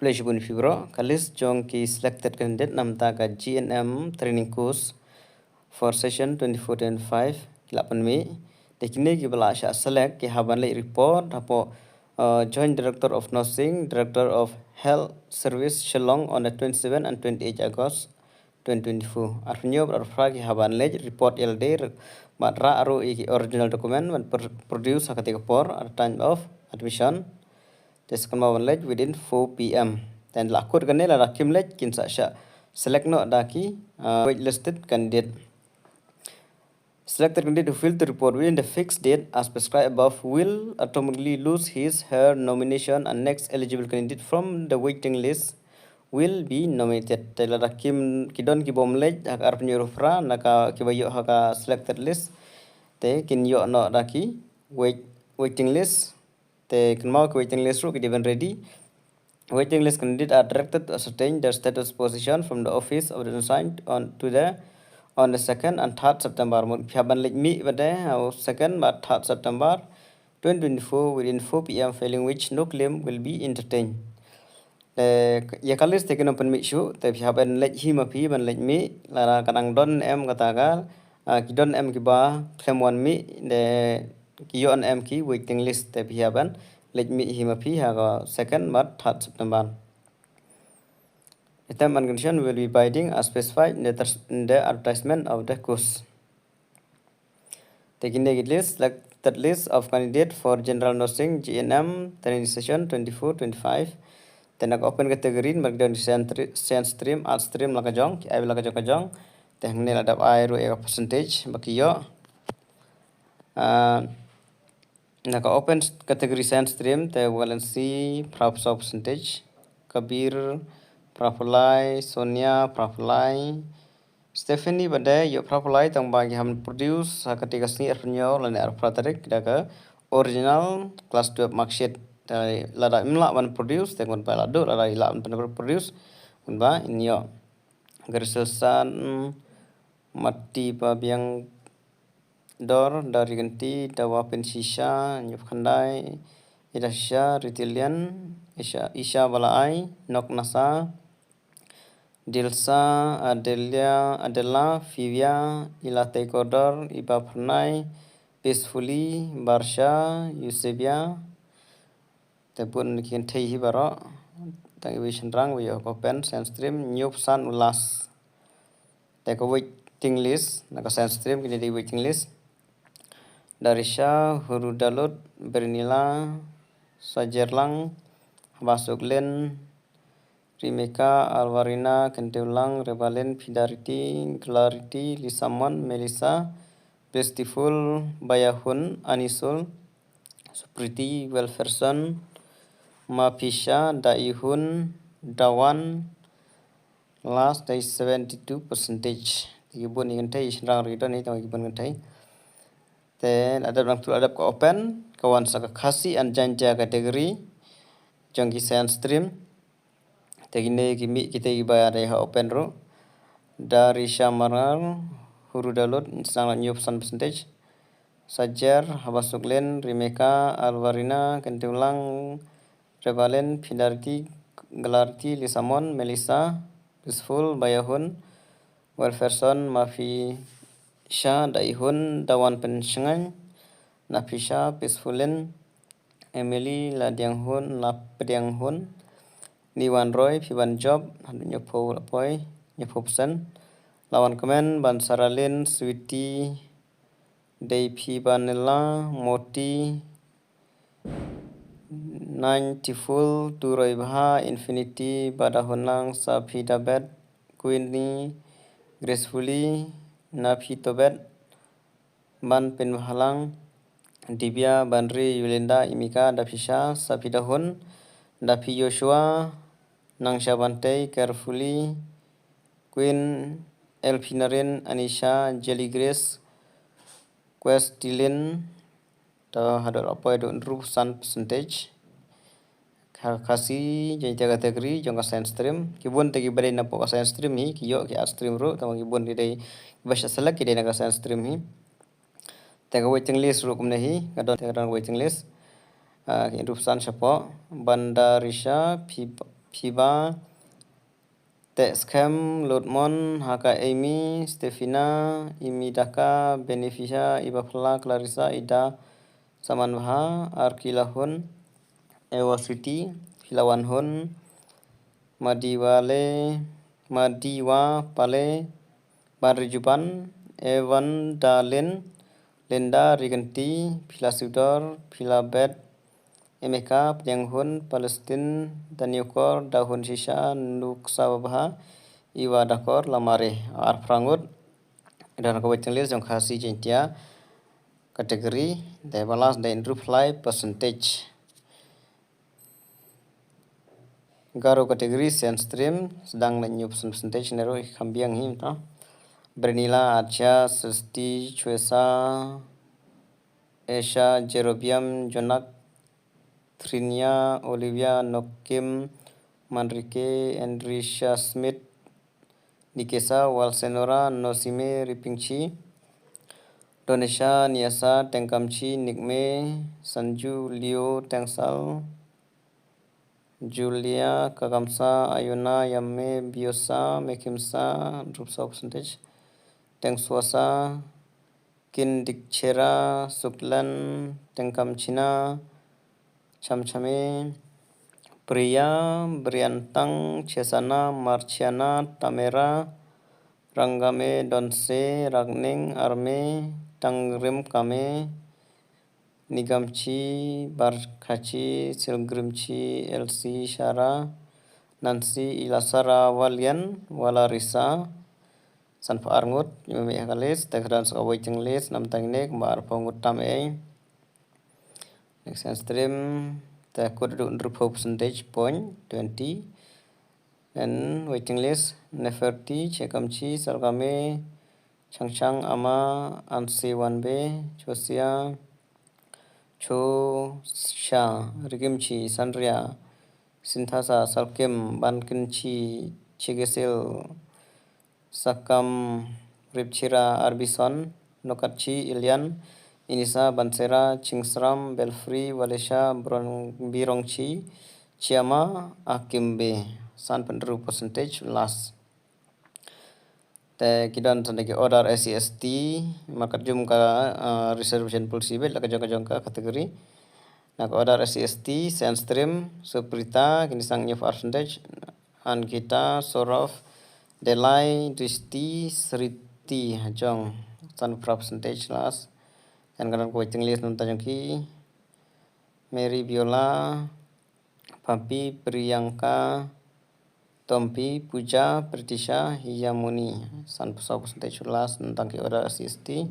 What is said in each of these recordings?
Flashbun Fibro, Kalis Jong ki selected candidate namta ka GNM training course for session 24-25 8 Mei. Teknik ki balasha select ki haban le report hapo Joint Director of Nursing, Director of Health Service Shillong on the 27 and 28 August 2024. Arnyo berfra ki haban le report LD matra aru iki original document when produce hakatika por at time of admission. Tes kemawan lej within 4 p.m. Dan lakut kan la rakim lej kin sasha select no daki waitlisted candidate. Selected candidate who failed to report within the fixed date as prescribed above will automatically lose her nomination, and next eligible candidate from the waiting list will be nominated. Tela rakim kidon ki bom lej hak arp nyurufra naka kibayo haka selected list te kin yo no daki waiting list. Te kenmau ke waiting list ru given ready. Waiting list candidate are directed to ascertain their status position from the office of the assigned on the 2nd and 3rd September. Pihaban lek mi bade 2nd but 3rd September 2024 within 4 p.m. failing which no claim will be entertained. Ya kalis taken open mi shu te pihaban lek hi ma pi ban lek mi lara kadang don em katagal kidon em kiba claim one mi de kiyon em ki waiting list te pihaban let me himapi haga 2nd but 3rd September. The term and condition will be binding as specified in the advertisement of the course. Taking the list, selected list of candidate for general nursing GNM training session 24-25. Then open category markdown science stream, art stream lakajong, I will lakajong. Then adap I ro percentage bakiyo. Naka open category science stream te valency prafso percentage Kabir Prafulai Sonia Prafulai Stephanie bade yo Prafulai tang bagi ham produce ketika seni arnyo lan arpratarik daga original class 12 marksheet dari lada imla ban produce te kon pa lado lada ila ban produce kon ba inyo gariselsan mati pa biang dor dari ganti dawa pensisa nyuf khandai idasya ritilian isha balai nok nasa dilsa adela fivia ilate kodor iba pernai peacefully barsha yusebia tepun kian thei hibaro tang vision rang wi open sense stream nyuf san ulas te ko waiting list naka sense stream kini di waiting list Darisha Hurudalud Bernila Sajerlang Basuglen Rimeka Alvarina Kenteulang Rebalen Fidariti Clarity Lisamon Melissa Pestiful Bayahun Anisul Supriti Welferson Mapisha Daihun Dawan last day 72%. Gibun ingentai senang rida ni tang gibun ingentai. Then adap ko open kawan saka khasi and janja kategori jongki science stream tegine kimi kita ibare ha open ro dari shamaral hurudalot sangat new percentage sajar habasuklen rimeka alvarina kentulang revalen fidarti galarti lisamon melissa peaceful bayahun welferson mafi Sha Daihun Dawan Penshangan Nafisha Peacefulin Emily Ladianghun Lapdianghun Niwan Roy Piban Job Nyopo Lapoy Nyopopsen Lawan Kemen Bansaralin Sweety Day Pibanella Moti 90 Turoy Baha Infinity Badahunang Sapidabed Queenie Gracefully Nafi Tobet Ban Penhalang Divya Banri Yulinda Imika Dafisha Sapidahun Dafi Joshua Nangsha Bante Carefully Queen Elfinarin Anisha Jelly Grace Quest Dylan hadar apa itu rupusan percentage kasi jadi kategori jangka science stream kibun tegi badai napo ka science stream hi kiyo ki art stream ro tamang kibun didai basha select ki dai science stream hi tega waiting list ro kumne hi kadon waiting list ki rupusan siapa Bandarisha Fiba, Texcam, Lutmon, Haka Amy, Stefina, Imidaka, Beneficia, Ibafla, Clarissa, Ida, Samanha, Arkilahun, Ewasiti, Hilawanhun, Madiwa Pale, Barjuban, Evan Dalin, Linda Riganti, Pilasudor, Pilabet, Emeka, Penyanghun, Palestine, Daniukor, Dahun Sisa, Nuksabha, Iwa Dakor, Lamare, Arprangut, dan kawaiting list yang khasi jentia kategori, the balas the reply percentage. Garo kategori sense stream sedang new percentage nero kambiang him ta. Bernila Archa Susti Chuesa Esha Jerobiam Jonak Trinia Olivia Nokim Manrique Andrisha Smith Nikesa Walsenora Nosime Ripingchi Donesha Niasa Tengkamchi Nikme Sanju Leo Tengsal Julia Kakamsa Ayuna Yamme Biosa Mekimsa Rupsa percentage Tengswasa Kindikchera Suklan Tengkamchina Chamchame Priya Briantang Chesana Marciana Tamera Rangame Donse Ragning Arme Tangrim Kame Nigamchi Barkachi Silgrimchi Elsi Shara Nancy Ilasara Walian Walarisa Sanfa Arngut Yumi Hakalis Tekran Awaiting List Nam Tangnik Mar Pongut Tame Next stream the code percentage point 20 and waiting list Neferti Chekamchi Salgame Changchang Ama Ansi 1B Chosia Cho Sha Rigimchi Sandria Sinthasa Salkim Bankinchi Chigesil Sakam Ripchira Arbison Nokachi Ilian Inisa Bansera Chingsram Belfry Walesha Birongchi Chiama Akimbe San Pendru percentage last te kidan tandagi order SCST maka jum ka reservation policy bet laka jong ka kategori nak order SCST Sandstream Suprita kini sang new percentage Angita Sorov Delai Dristi Sriti Hajong san percentage last dan kadang waiting list nunta jongki Mary Viola Pampi Priyanka Tompi Puja Pritisha Hiyamuni san percentage last tentang ki order SCST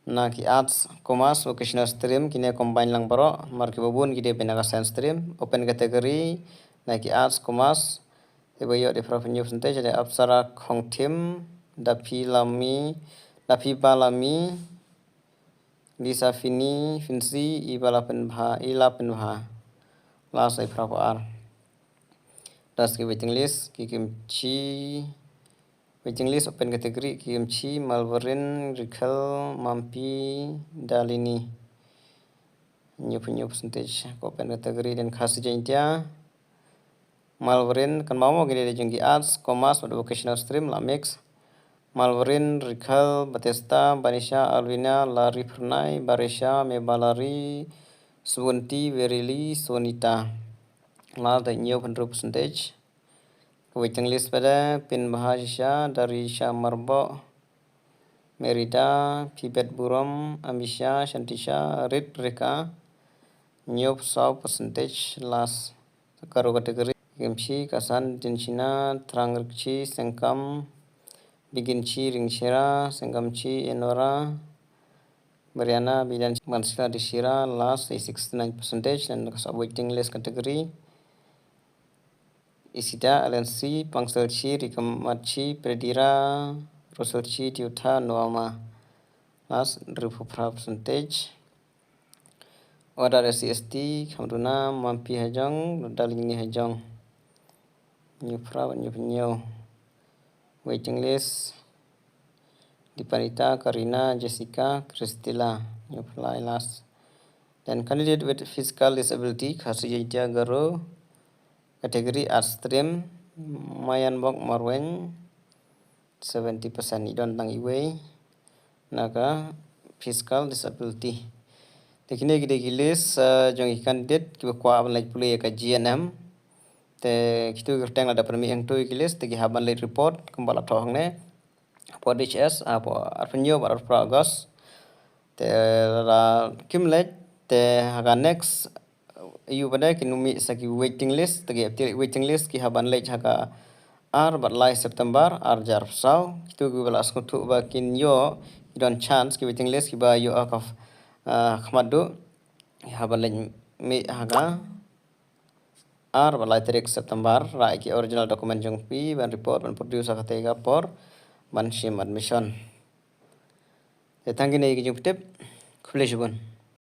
na ki arts commerce vocational stream kini combine lang baro marki babun gide penaga science stream open category na ki arts commerce ibayo de revenue percentage de apsara khongthim dapi balami Lisa Fini Finsi Ila Penbha last ay ar das ki waiting list Kimchi waiting list open category Kimchi Malverin Rikhel Mampi Dalini new percentage open category dan khas jentia Malverin kan mau gini jengki arts commerce atau vocational stream la mix Malverin, Rikhal, Batesta, Banisha, Alvina, Lari Pernai, Barisha, Mebalari, Swunti, Verili, Sonita. Lalu the new percentage. Waiting list pada Pin Bahasha, Darisha Marbo, Merida, Pibet Burom, Amisha, Shantisha, Rit Reka. New percentage last. Karo kategori Gemshi, Kasan, Dinchina, Trangrikchi, Sengkam, Biginchi Ringshira, Sengamchi Enora, Mariana Bidan Mansila Dishira, last is 69% and waiting list category. Isida Alensi, Pangselchi, Rikamachi, Predira, Roselchi, Tiuta, Noama, last percentage. Order SCST, Kamruna, Mampi Hajong, Dalini Hajong. New waiting list Dipanita, Karina, Jessica, Christila, new fly last. Dan candidate with physical disability, Khasijaya Garo, Kategori art stream mayan bok marweng 70% idon tang iwe naga physical disability. Tekine gide gilis jong ikan det kiba kwa aban laj pulih ka GNM te kitu gerteng ada permi yang tu gilis te haban laj report kembala tohang ne po DHS apo arpenyo bar pragos te la kim laj te haga next you pada kinumi saki waiting list tegi waiting list ki haban lej haka bar lai September jar sau itu gu balas kutu ba kin yo idon chance ki waiting list ki ba yo akaf khmadu haban lej mi haga balai tarik September rai ki original document jong pi ban report ban produce tega por ban sim admission. Thank you nei ki jong tip khule jubun.